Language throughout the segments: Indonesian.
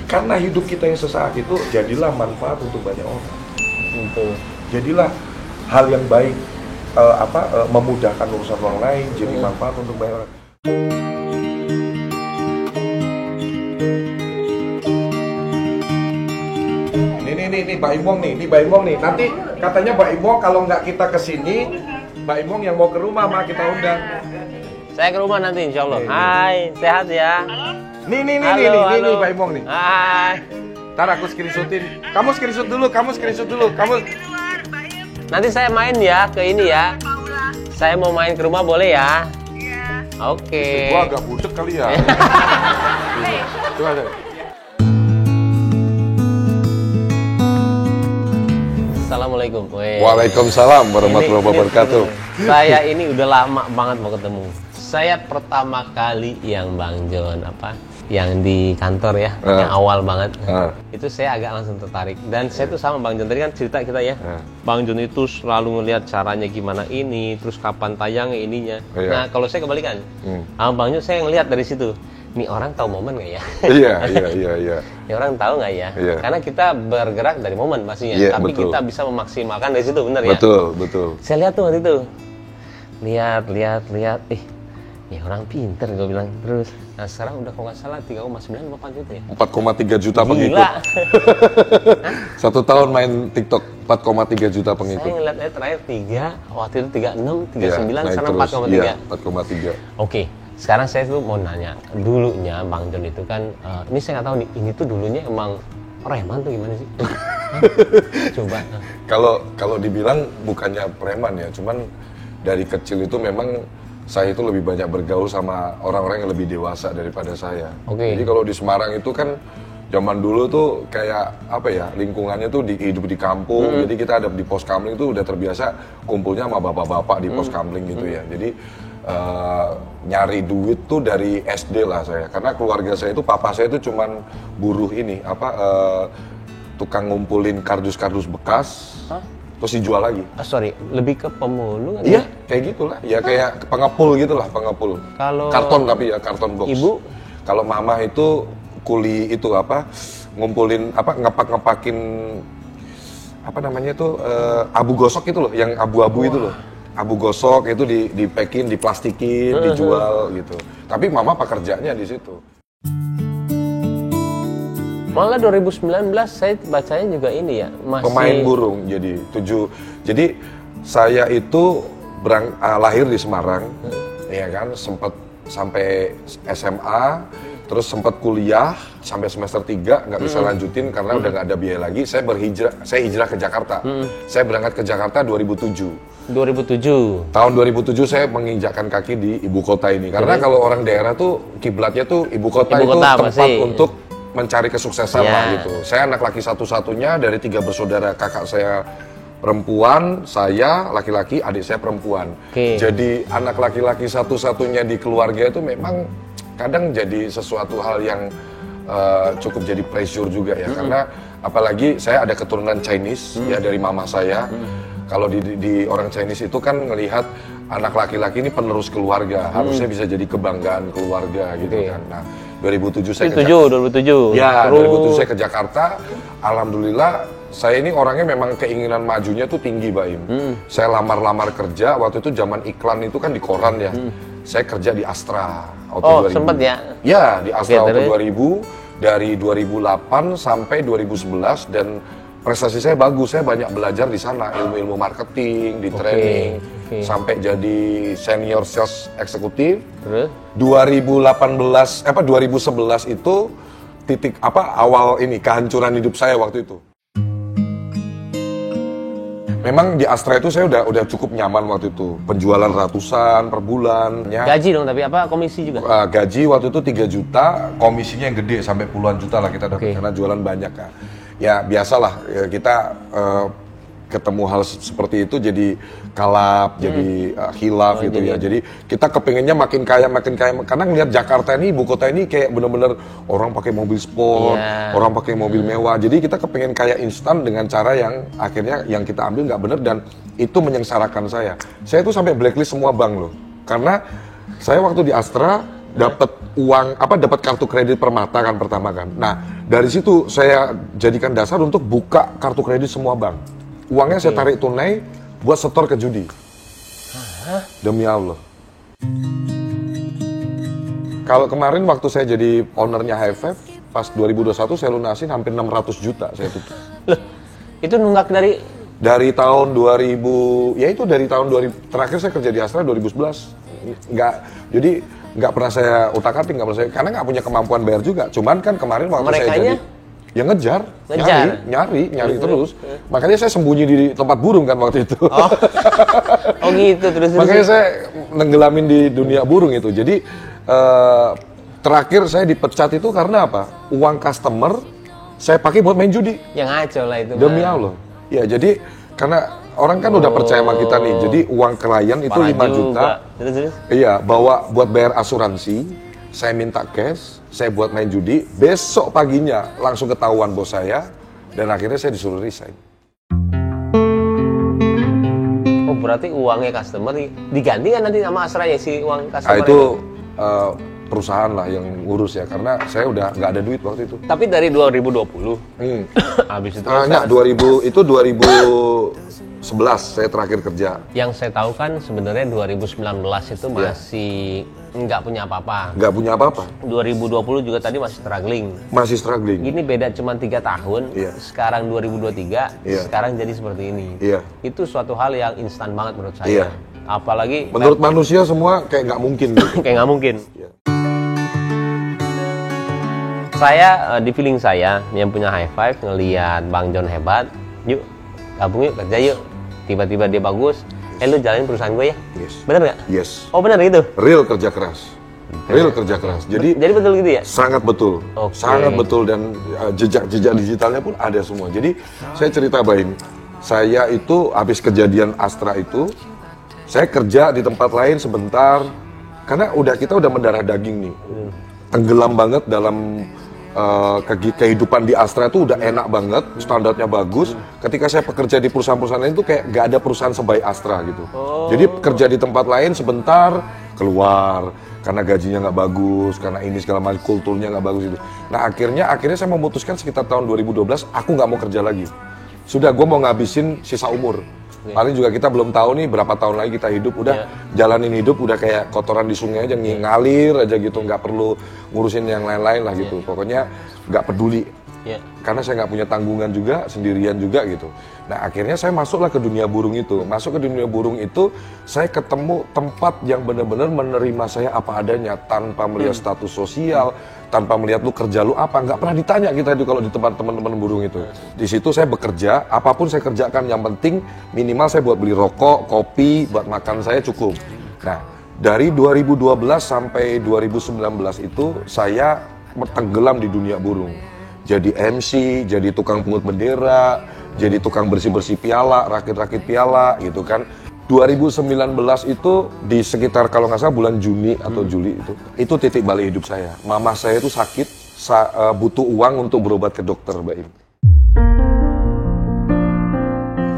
karena hidup kita yang sesaat itu, jadilah manfaat untuk banyak orang. Betul. Jadilah hal yang baik, memudahkan urusan orang lain, jadi manfaat untuk banyak orang. Ini Mbak Imong nih. Nanti katanya Mbak Imong kalau nggak kita kesini, Mbak Imong yang mau ke rumah mah kita undang. Saya ke rumah nanti insya Allah. Hai, sehat ya? Nih, Mbak Imong nih. Hai. Ntar aku screenshotin. Kamu screenshot dulu. Nanti saya main ya ke ini ya. Saya mau main ke rumah boleh ya? Iya. Oke. Gua agak bucek kali ya. Coba. Assalamualaikum. Waalaikumsalam warahmatullahi wabarakatuh. Saya ini udah lama banget mau ketemu. Saya pertama kali yang Bang John yang di kantor ya, yang awal banget. Itu saya agak langsung tertarik. Dan saya tuh sama Bang John, tadi kan cerita kita ya. Bang John itu selalu ngelihat caranya gimana ini, terus kapan tayangnya ininya. Nah, kalau saya kebalikan. Bang John saya ngelihat dari situ. Nih orang tahu momen nggak ya? Iya. Ini orang tahu nggak ya? Iya. Karena kita bergerak dari momen pastinya, tapi betul. kita bisa memaksimalkan dari situ, benar ya? Betul. Saya lihat tuh waktu itu, lihat, ya orang pinter gue bilang terus. Nah sekarang udah kalau nggak salah 3,9 juta ya? 4,3 juta pengikut. Gila. 1 tahun main TikTok 4,3 juta pengikut. Saya ngeliatnya terakhir 3, waktu itu 36, 39, sekarang 4,3. Iya, 4,3. Oke. Sekarang saya tuh mau nanya, dulunya Bang John itu kan, ini saya nggak tahu nih, ini tuh dulunya emang preman tuh gimana sih? Coba. Kalau dibilang bukannya preman ya, cuman dari kecil itu memang saya itu lebih banyak bergaul sama orang-orang yang lebih dewasa daripada saya. Oke. Jadi kalau di Semarang itu kan zaman dulu tuh kayak lingkungannya tuh hidup di kampung. Jadi kita ada di pos kamling tuh udah terbiasa kumpulnya sama bapak-bapak di pos kamling gitu ya. Jadi nyari duit tuh dari SD lah saya, karena keluarga saya itu papa saya itu cuman buruh tukang ngumpulin kardus-kardus bekas, terus dijual lagi. Sorry, lebih ke pemulung kan? Iya, kayak gitulah, ya kayak pengepul gitulah, pengepul. Kalau karton tapi ya karton box. Ibu? Kalau mama itu kuli itu ngumpulin ngepak-ngepakin abu gosok itu loh, yang abu-abu itu loh. Abu gosok itu dipakin, diplastikin, dijual gitu. Tapi mama pekerjaannya di situ. Malah 2019 saya bacanya juga ini ya, masih pemain burung jadi saya itu lahir di Semarang, ya kan, sempat sampai SMA, terus sempat kuliah sampai semester 3 nggak bisa lanjutin karena udah nggak ada biaya lagi. Saya hijrah ke Jakarta. Saya berangkat ke Jakarta 2007. Tahun 2007 saya menginjakkan kaki di ibu kota ini. Karena kalau orang daerah tuh kiblatnya tuh ibu kota itu tempat untuk mencari kesuksesan lah gitu. Saya anak laki satu-satunya dari 3 bersaudara. Kakak saya perempuan, saya laki-laki, adik saya perempuan. Jadi anak laki-laki satu-satunya di keluarga itu memang kadang jadi sesuatu hal yang cukup jadi pressure juga ya. Karena apalagi saya ada keturunan Chinese ya dari mama saya. Kalau di orang Chinese itu kan ngelihat anak laki-laki ini penerus keluarga, harusnya bisa jadi kebanggaan keluarga gitu kan. Nah, 2007 saya ke Jakarta. 2007. Ya, 2007 saya ke Jakarta. Alhamdulillah, saya ini orangnya memang keinginan majunya tuh tinggi, Baim. Saya lamar-lamar kerja, waktu itu zaman iklan itu kan di koran ya. Saya kerja di Astra. Sempet ya? Ya, di Astra waktu 2000, dari 2008 sampai 2011 dan prestasi saya bagus, saya banyak belajar di sana, ilmu-ilmu marketing, di training, sampai jadi senior sales eksekutif. 2011 itu titik awal ini kehancuran hidup saya waktu itu. Memang di Astra itu saya udah cukup nyaman waktu itu, penjualan ratusan per bulan. Gaji dong, tapi komisi juga? Gaji waktu itu 3 juta, komisinya yang gede sampai puluhan juta lah kita dapat karena jualan banyak kan. Ya biasalah kita ketemu hal seperti itu jadi kalap, jadi hilaf gitu ya. Jadi kita kepengennya makin kaya karena ngelihat Jakarta ini, ibu kota ini kayak bener-bener orang pakai mobil sport, orang pakai mobil mewah. Jadi kita kepengen kaya instan dengan cara yang akhirnya yang kita ambil nggak bener dan itu menyengsarakan saya. Saya tuh sampai blacklist semua bank loh. Karena saya waktu di Astra dapat uang dapat kartu kredit Permata kan pertama kan. Nah, dari situ saya jadikan dasar untuk buka kartu kredit semua bank. Uangnya saya tarik tunai buat setor ke judi. Demi Allah. Kalau kemarin waktu saya jadi ownernya High Five, pas 2021 saya lunasin hampir 600 juta saya tutup. Loh, itu nunggak dari tahun 2000, ya itu dari tahun 2000, terakhir saya kerja di Astra 2011. Jadi nggak pernah saya utak-atik, karena nggak punya kemampuan bayar juga. Cuman kan kemarin waktu saya jadi, ya ngejar. nyari terus. Makanya saya sembunyi di tempat burung kan waktu itu. Oh gitu, terus. Makanya saya nenggelamin di dunia burung itu. Jadi terakhir saya dipecat itu karena apa? Uang customer saya pakai buat main judi. Yang ngaco lah itu. Demi Allah. Ya jadi karena orang kan udah percaya sama kita nih. Jadi uang klien itu 5 juta. Terus. Iya, bawa buat bayar asuransi. Saya minta cash, saya buat main judi. Besok paginya langsung ketahuan bos saya dan akhirnya saya disuruh resign. Oh, berarti uangnya customer diganti kan nanti sama Astra ya si uang customer? Itu perusahaan lah yang ngurus ya, karena saya udah nggak ada duit waktu itu. Tapi dari 2020, habis itu enggak, 2011 saya terakhir kerja. Yang saya tahu kan sebenarnya 2019 itu masih nggak punya apa-apa. Nggak punya apa-apa. 2020 juga tadi masih struggling. Masih struggling. Ini beda cuma 3 tahun. Sekarang 2023, sekarang jadi seperti ini. Itu suatu hal yang instan banget menurut saya. Apalagi menurut manusia semua kayak nggak mungkin. Kayak nggak mungkin. Saya di feeling saya yang punya High Five ngelihat Bang John hebat, yuk gabung yuk kerja yuk. Tiba-tiba dia bagus, lu jalanin perusahaan gue ya. Bener nggak? Yes. Oh bener gitu. Real kerja keras. Real kerja keras. Jadi betul gitu ya? Sangat betul. Sangat betul dan jejak-jejak digitalnya pun ada semua. Jadi saya cerita Baim, saya itu habis kejadian Astra itu, saya kerja di tempat lain sebentar karena kita udah mendarah daging nih. Tenggelam banget dalam kehidupan di Astra itu udah enak banget, standarnya bagus. Ketika saya bekerja di perusahaan-perusahaan lain itu kayak gak ada perusahaan sebaik Astra gitu. Jadi kerja di tempat lain sebentar, keluar karena gajinya nggak bagus, karena ini segala macam, kulturnya nggak bagus itu. Nah akhirnya saya memutuskan sekitar tahun 2012 aku nggak mau kerja lagi. Sudah, gue mau ngabisin sisa umur. Paling juga kita belum tahu nih berapa tahun lagi kita hidup, udah jalanin hidup udah kayak kotoran di sungai aja, ngalir aja gitu, nggak perlu ngurusin yang lain-lain lah gitu. Pokoknya nggak peduli, karena saya nggak punya tanggungan juga, sendirian juga gitu. Nah akhirnya saya masuklah ke dunia burung itu. Masuk ke dunia burung itu, saya ketemu tempat yang benar-benar menerima saya apa adanya, tanpa melihat status sosial, tanpa melihat lu kerja lu apa, nggak pernah ditanya kita itu kalau di tempat teman-teman burung itu. Di situ saya bekerja, apapun saya kerjakan, yang penting minimal saya buat beli rokok, kopi, buat makan saya cukup. Nah, dari 2012 sampai 2019 itu saya tenggelam di dunia burung. Jadi MC, jadi tukang pungut bendera, jadi tukang bersih-bersih piala, rakit-rakit piala gitu kan. 2019 itu di sekitar kalau nggak salah bulan Juni atau Juli itu titik balik hidup saya. Mama saya itu sakit, butuh uang untuk berobat ke dokter, Mbak Im.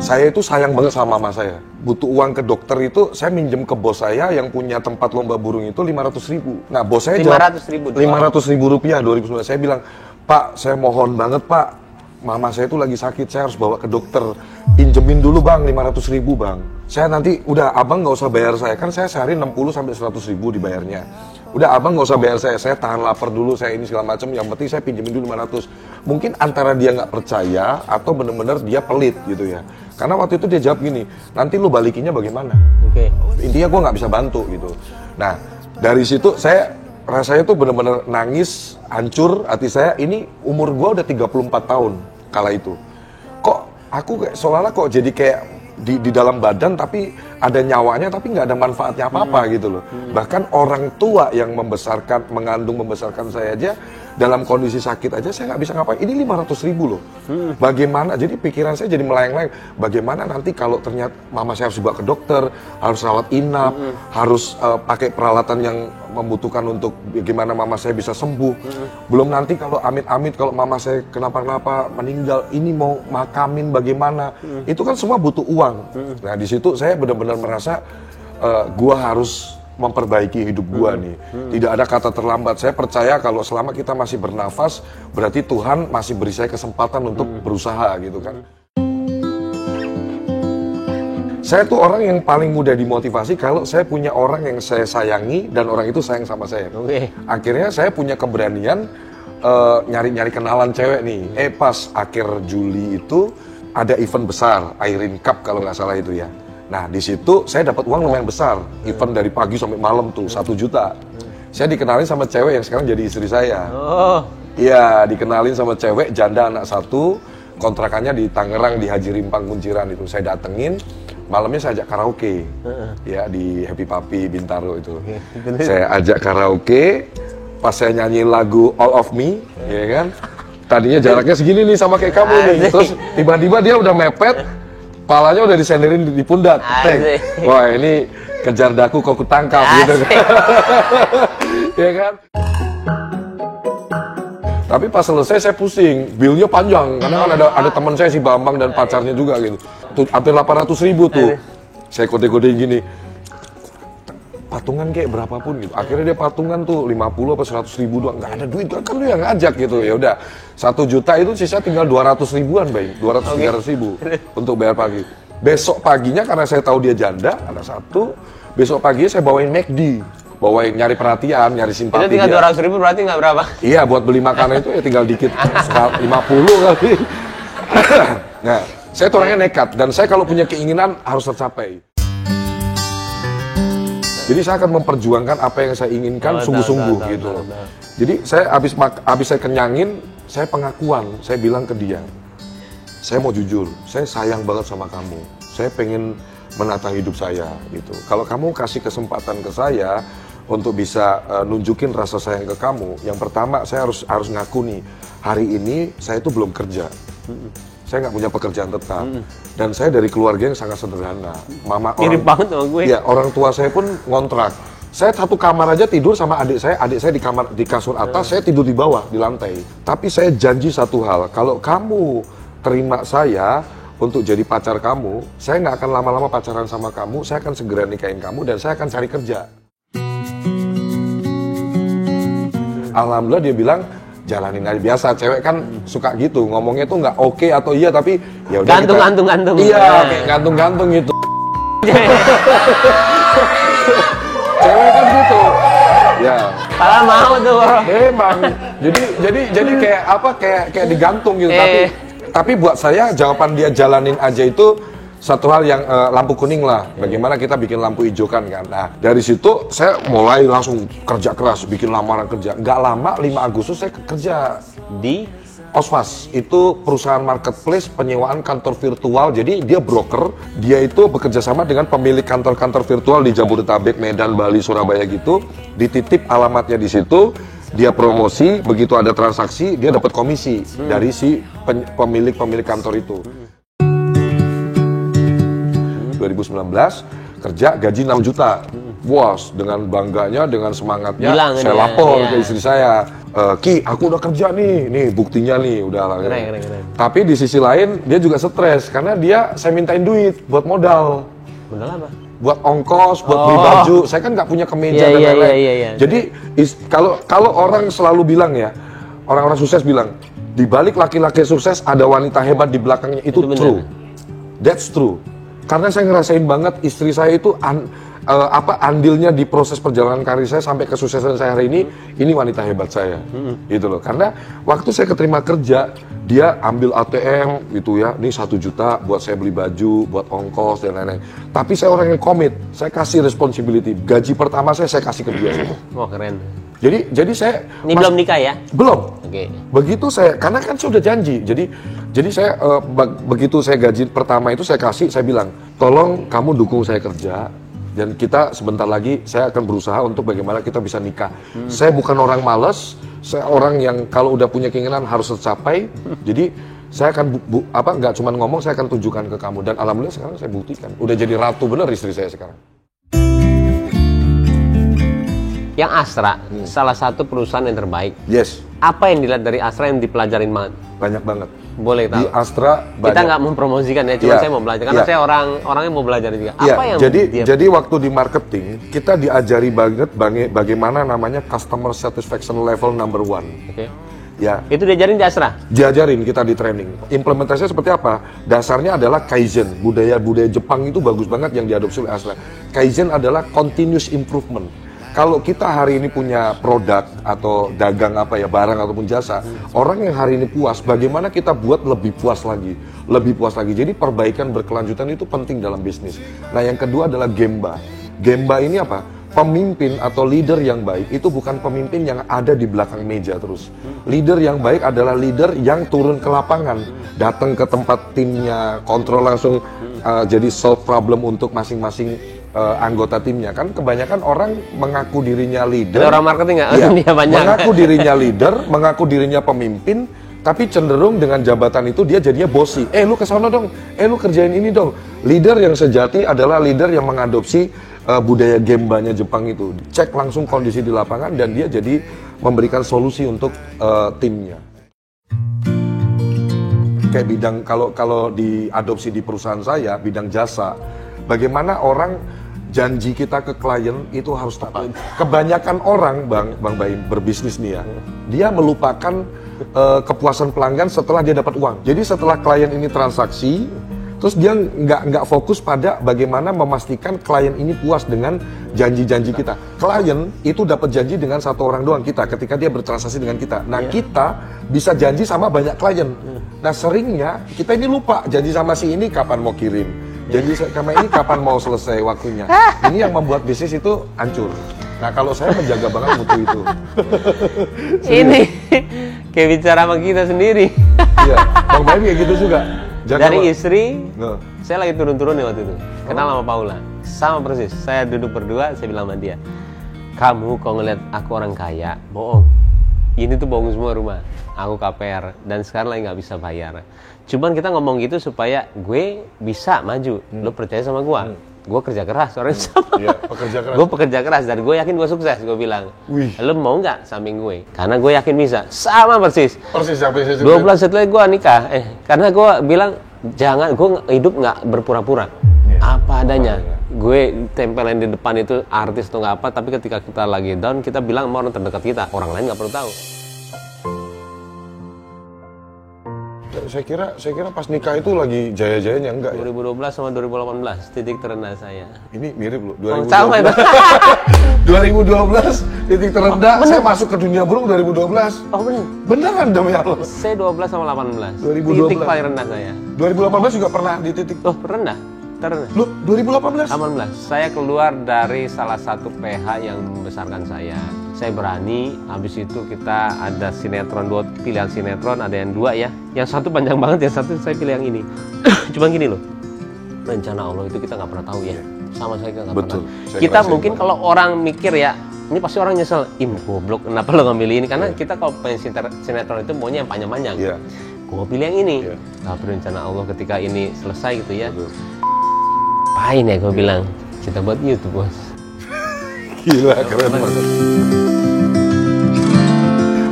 Saya itu sayang banget sama mama saya. Butuh uang ke dokter itu, saya minjem ke bos saya yang punya tempat lomba burung itu 500.000. Nah bos saya jawab 500.000 rupiah 2019. Saya bilang, Pak, saya mohon banget Pak, mama saya itu lagi sakit, saya harus bawa ke dokter. Pinjemin dulu Bang, 500.000 Bang. Saya nanti, udah abang nggak usah bayar saya, kan saya sehari 60-100.000 dibayarnya. Udah abang nggak usah bayar saya tahan lapar dulu, saya ini segala macam, yang penting saya pinjemin dulu 500. Mungkin antara dia nggak percaya, atau bener-bener dia pelit gitu ya. Karena waktu itu dia jawab gini, nanti lu balikinnya bagaimana? Intinya gue nggak bisa bantu gitu. Nah, dari situ rasanya tuh bener-bener nangis, hancur hati saya. Ini umur gue udah 34 tahun kala itu. Kok aku kayak seolah-olah kok jadi kayak di dalam badan tapi ada nyawanya tapi nggak ada manfaatnya apa-apa gitu loh. Bahkan orang tua yang membesarkan saya aja dalam kondisi sakit aja saya nggak bisa ngapain. Ini 500.000 loh. Bagaimana? Jadi pikiran saya jadi melayang-layang. Bagaimana nanti kalau ternyata mama saya harus dibawa ke dokter, harus rawat inap, harus pakai peralatan yang membutuhkan untuk bagaimana mama saya bisa sembuh. Belum nanti kalau amit-amit kalau mama saya kenapa-napa meninggal, ini mau makamin bagaimana? Itu kan semua butuh uang. Nah di situ saya benar-benar merasa gua harus memperbaiki hidup gua nih. Tidak ada kata terlambat. Saya percaya kalau selama kita masih bernafas, berarti Tuhan masih beri saya kesempatan untuk berusaha gitu kan. Saya tuh orang yang paling mudah dimotivasi kalau saya punya orang yang saya sayangi dan orang itu sayang sama saya. Akhirnya saya punya keberanian nyari-nyari kenalan cewek nih. Pas akhir Juli itu ada event besar, Airin Cup kalau nggak salah itu ya. Nah di situ saya dapat uang lumayan besar, event dari pagi sampai malam tuh 1 juta. Saya dikenalin sama cewek yang sekarang jadi istri saya. Iya, dikenalin sama cewek janda anak 1, kontrakannya di Tangerang di Haji Rimpang Kunciran itu. Saya datengin, malamnya saya ajak karaoke, ya di Happy Papi Bintaro itu. Saya ajak karaoke, pas saya nyanyi lagu All of Me, ya kan? Tadinya jaraknya segini nih sama kayak kamu nih, terus tiba-tiba dia udah mepet, palanya udah disenderin di pundak. Wah ini kejar daku kok kutangkap gitu kan. Ya kan? Tapi pas selesai saya pusing, bilnya panjang, karena kan ada teman saya si Bambang dan pacarnya juga gitu. Hampir 800.000 tuh. Saya kode-kodein gini, patungan kayak berapapun gitu. Akhirnya dia patungan tuh 50 apa 100.000 doang. Nggak ada duit kan lu yang ngajak gitu. Ya udah 1 juta itu sisa tinggal 200 ribuan, Bay. 200-300 ribu untuk bayar pagi. Besok paginya karena saya tahu dia janda, ada 1. Besok paginya saya bawain McD. Bawain nyari perhatian, nyari simpati. Itu tinggal 200 ribu berarti nggak berapa? Iya, buat beli makanan itu ya tinggal dikit. 50 kali. Nah, saya tuh orangnya nekat. Dan saya kalau punya keinginan harus tercapai. Jadi saya akan memperjuangkan apa yang saya inginkan sungguh-sungguh gitu. Jadi saya habis saya kenyangin, saya pengakuan, saya bilang ke dia, saya mau jujur, saya sayang banget sama kamu. Saya pengen menata hidup saya gitu. Kalau kamu kasih kesempatan ke saya untuk bisa nunjukin rasa sayang ke kamu, yang pertama saya harus ngaku nih, hari ini saya itu belum kerja. Saya nggak punya pekerjaan tetap, dan saya dari keluarga yang sangat sederhana. Mirip banget sama gue. Ya, orang tua saya pun ngontrak. Saya satu kamar aja tidur sama adik saya di kasur atas, saya tidur di bawah, di lantai. Tapi saya janji satu hal, kalau kamu terima saya untuk jadi pacar kamu, saya nggak akan lama-lama pacaran sama kamu, saya akan segera nikahin kamu, dan saya akan cari kerja. Alhamdulillah dia bilang, jalanin aja. Biasa cewek kan suka gitu, ngomongnya tuh nggak oke atau iya, tapi ya udah gantung. Iya, kayak gantung gitu. Cewek kan gitu. Ya. Padahal mau tuh. Emang. Jadi kayak apa? Kayak digantung gitu. Tapi buat saya jawaban dia jalanin aja itu satu hal yang lampu kuning lah. Bagaimana kita bikin lampu hijau kan. Nah, dari situ saya mulai langsung kerja keras, bikin lamaran kerja. Nggak lama, 5 Agustus saya kerja di Osfas. Itu perusahaan marketplace penyewaan kantor virtual. Jadi dia broker, dia itu bekerja sama dengan pemilik kantor-kantor virtual di Jabodetabek, Medan, Bali, Surabaya gitu. Dititip alamatnya di situ, dia promosi, begitu ada transaksi, dia dapat komisi dari si pemilik kantor itu. 2019 kerja gaji 6 juta. Puas dengan bangganya, dengan semangatnya saya lapor ke istri saya, Ki, aku udah kerja nih buktinya nih, udah lah. Keren. Tapi di sisi lain dia juga stres karena saya mintain duit buat modal. Modal apa? Buat ongkos, buat beli baju. Saya kan nggak punya kemeja dan lain-lain. Iya. Jadi kalau orang selalu bilang ya, orang-orang sukses bilang, di balik laki-laki sukses ada wanita hebat di belakangnya. Itu true. That's true. Karena saya ngerasain banget istri saya itu andilnya di proses perjalanan karir saya sampai kesuksesan saya hari ini wanita hebat saya. Gitu loh. Karena waktu saya keterima kerja, dia ambil ATM gitu ya, ini 1 juta buat saya beli baju, buat ongkos dan lain-lain. Tapi saya orang yang komit, saya kasih responsibility. Gaji pertama saya kasih ke dia. Oh, keren. Jadi saya belum nikah ya? Belum. Oke. Begitu saya, karena kan saya udah janji. Jadi saya begitu saya gaji pertama itu saya bilang, tolong kamu dukung saya kerja, dan kita sebentar lagi saya akan berusaha untuk bagaimana kita bisa nikah. Saya bukan orang malas, saya orang yang kalau udah punya keinginan harus tercapai. Jadi saya akan nggak cuma ngomong, saya akan tunjukkan ke kamu, dan alhamdulillah sekarang saya buktikan. Udah jadi ratu bener istri saya sekarang. Yang Astra, salah satu perusahaan yang terbaik. Yes. Apa yang dilihat dari Astra yang dipelajarin banget? Banyak banget. Boleh tahu. Di Astra banyak. Kita nggak mempromosikan ya, cuma saya mau belajar karena saya orangnya mau belajar juga. Apa yang jadi waktu di marketing kita diajari banget bagaimana namanya customer satisfaction level number 1. Oke. Ya. Itu diajarin di Astra? Diajarin kita di training. Implementasinya seperti apa? Dasarnya adalah Kaizen. Budaya Jepang itu bagus banget yang diadopsi oleh Astra. Kaizen adalah continuous improvement. Kalau kita hari ini punya produk atau dagang barang ataupun jasa, orang yang hari ini puas, bagaimana kita buat lebih puas lagi. Jadi perbaikan berkelanjutan itu penting dalam bisnis. Nah, yang kedua adalah Gemba. Gemba ini apa? Pemimpin atau leader yang baik itu bukan pemimpin yang ada di belakang meja terus. Leader yang baik adalah leader yang turun ke lapangan, datang ke tempat timnya, kontrol langsung, jadi solve problem untuk masing-masing anggota timnya. Kan kebanyakan orang mengaku dirinya leader. Ada orang marketing nggak? Ya, Dia banyak. mengaku dirinya leader, mengaku dirinya pemimpin, tapi cenderung dengan jabatan itu dia jadinya bossy. Lu kesana dong, lu kerjain ini dong. Leader yang sejati adalah leader yang mengadopsi budaya Gembanya Jepang itu. Cek langsung kondisi di lapangan dan dia jadi memberikan solusi untuk timnya. Kayak bidang kalau diadopsi di perusahaan saya, bidang jasa, bagaimana orang janji kita ke klien itu harus tepat. Kebanyakan orang, Bang Baim, berbisnis nih ya, dia melupakan kepuasan pelanggan setelah dia dapat uang. Jadi setelah klien ini transaksi, terus dia nggak fokus pada bagaimana memastikan klien ini puas dengan janji-janji kita. Klien itu dapat janji dengan satu orang doang, kita, ketika dia bertransaksi dengan kita. Nah, kita bisa janji sama banyak klien. Nah, seringnya kita ini lupa janji sama si ini kapan mau kirim, janji sama ini kapan mau selesai waktunya. Ini yang membuat bisnis itu hancur. Nah, kalau saya menjaga banget mutu itu. Ini kayak bicara sama kita sendiri. Iya, Bang Baim kayak gitu juga. Dari istri, saya lagi turun-turun nih waktu itu, kenal sama Paula, sama persis. Saya duduk berdua, saya bilang sama dia, kamu kalau ngeliat aku orang kaya, bohong. Ini tuh bohong semua rumah. Aku KPR dan sekarang lagi nggak bisa bayar. Cuman kita ngomong gitu supaya gue bisa maju. Lo percaya sama gue? Gue kerja keras, orang sama. Iya, pekerja keras. Gue pekerja keras dan gue yakin gue sukses. Gue bilang, lo mau nggak samping gue? Karena gue yakin bisa. Sama persis. Persis apa sih? 2 bulan setelah gue nikah, karena gue bilang jangan, gue hidup nggak berpura-pura. Apa adanya. Gue tempelin di depan itu artis atau nggak apa, tapi ketika kita lagi down, kita bilang sama orang terdekat kita, orang lain nggak perlu tahu. Saya kira pas nikah itu lagi jaya-jayanya, enggak ya? 2012 sama 2018 titik terendah saya. Ini mirip loh, 2012. Sama itu. 2012 titik terendah, saya masuk ke dunia burung 2012. Oh bener? Beneran demi Allah. Saya 12 sama 18. 2012. Titik paling rendah saya. 2018 juga pernah di titik. Oh rendah? Terendah? Loh, 2018? 18. Saya keluar dari salah satu PH yang membesarkan saya. Saya berani, habis itu kita ada sinetron, 2 pilihan sinetron, ada yang 2 ya. Yang satu panjang banget, yang satu saya pilih yang ini. Cuman gini loh, rencana Allah itu kita nggak pernah tahu ya. Sama saya nggak pernah. Kita mungkin kalau orang mikir ya, ini pasti orang nyesel, goblok, kenapa lo ngambil ini? Karena kita kalau pengen sinetron itu maunya yang panjang-panjang. Gue pilih yang ini. Tapi rencana Allah ketika ini selesai gitu ya. Apain ya gue bilang, kita buat YouTube bos. Gila, keren banget.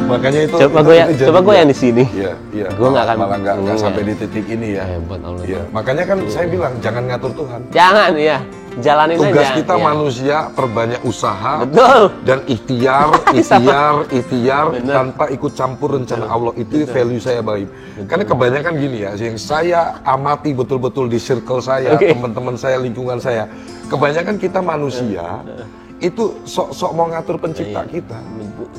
Makanya itu coba gue yang di sini. Iya. Gue nggak akan malah nggak sampai di titik ini ya. Hebat Allah. Iya. Makanya kan saya bilang jangan ngatur Tuhan. Jangan ya. Jalanin aja. Tugas kita manusia perbanyak usaha. Betul. Dan ikhtiar tanpa ikut campur rencana Allah. Itu value saya baik. Karena kebanyakan gini ya, yang saya amati betul-betul di circle saya, teman-teman saya, lingkungan saya. Kebanyakan kita manusia itu sok-sok mau ngatur pencipta kita.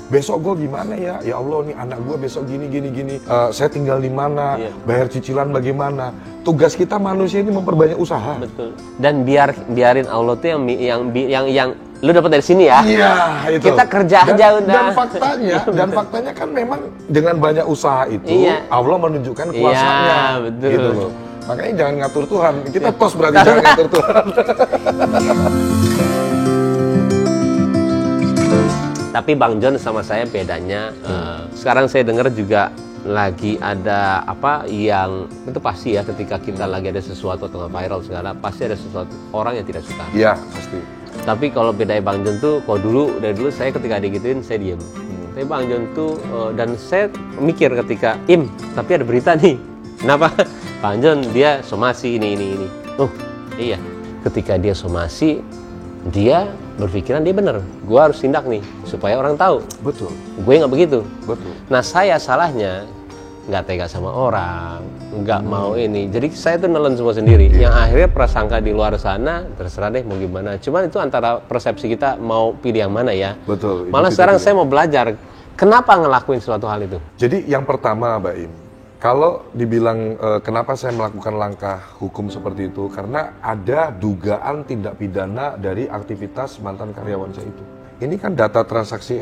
Besok gue gimana ya? Ya Allah nih anak gue besok gini. Saya tinggal di mana? Bayar cicilan bagaimana? Tugas kita manusia ini memperbanyak usaha. Betul. Dan biarin Allah tuh yang lu dapat dari sini ya. Iya, itu. Kita kerja aja udah. Dan faktanya kan memang dengan banyak usaha itu Allah menunjukkan kuasanya. Iya, betul. Gitu loh. Makanya jangan ngatur Tuhan. Kita tos berarti jangan ngatur Tuhan. Tapi Bang John sama saya bedanya, sekarang saya dengar juga lagi ada apa yang itu pasti ya, ketika kita lagi ada sesuatu atau viral segala, pasti ada sesuatu orang yang tidak suka. Iya pasti. Tapi kalau bedanya Bang John tuh, kalau dari dulu saya ketika digituin saya diem. Tapi Bang John tuh dan saya mikir ketika tapi ada berita nih, Kenapa? Pak John dia somasi ini. Oh iya, ketika dia somasi, dia berpikiran dia bener. Gue harus tindak nih supaya orang tahu. Betul. Gue nggak begitu. Betul. Nah saya salahnya nggak tega sama orang, nggak mau ini. Jadi saya tuh nelen semua sendiri. Yang akhirnya prasangka di luar sana terserah deh mau gimana. Cuman itu antara persepsi kita mau pilih yang mana ya. Betul. Malah sekarang saya mau belajar. Kenapa ngelakuin suatu hal itu? Jadi yang pertama, Mbak Im, kalau dibilang kenapa saya melakukan langkah hukum seperti itu, karena ada dugaan tindak pidana dari aktivitas mantan karyawan saya itu. Ini kan data transaksi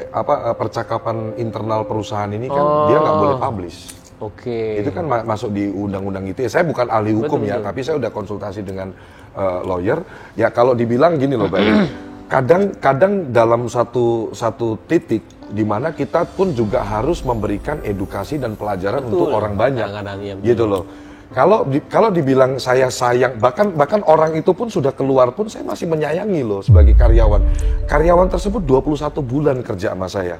percakapan internal perusahaan ini kan dia nggak boleh publish. Oke. Itu kan masuk di undang-undang ITE. Saya bukan ahli hukum betul. Tapi saya udah konsultasi dengan lawyer. Ya kalau dibilang gini loh, Mbak Im, kadang-kadang dalam satu titik di mana kita pun juga harus memberikan edukasi dan pelajaran untuk orang banyak, gitu loh. Kalau dibilang saya sayang, bahkan orang itu pun sudah keluar pun saya masih menyayangi loh sebagai karyawan. Karyawan tersebut 21 bulan kerja sama saya,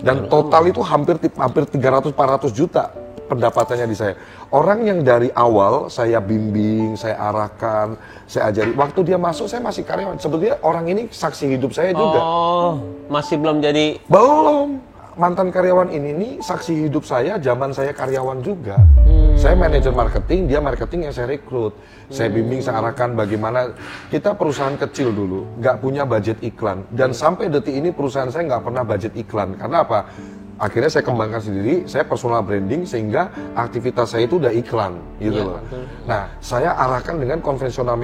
dan total itu hampir 300-400 juta pendapatannya di saya. Orang yang dari awal saya bimbing, saya arahkan, saya ajari. Waktu dia masuk saya masih karyawan. Sebetulnya orang ini saksi hidup saya juga. Oh, masih belum jadi? Belum. Mantan karyawan ini nih saksi hidup saya zaman saya karyawan juga. Saya manajer marketing, dia marketing yang saya rekrut. Saya bimbing, saya arahkan bagaimana. Kita perusahaan kecil dulu, nggak punya budget iklan. Dan sampai detik ini perusahaan saya nggak pernah budget iklan. Karena apa? Akhirnya saya kembangkan sendiri, saya personal branding sehingga aktivitas saya itu udah iklan gitu loh. Nah, saya arahkan dengan konvensional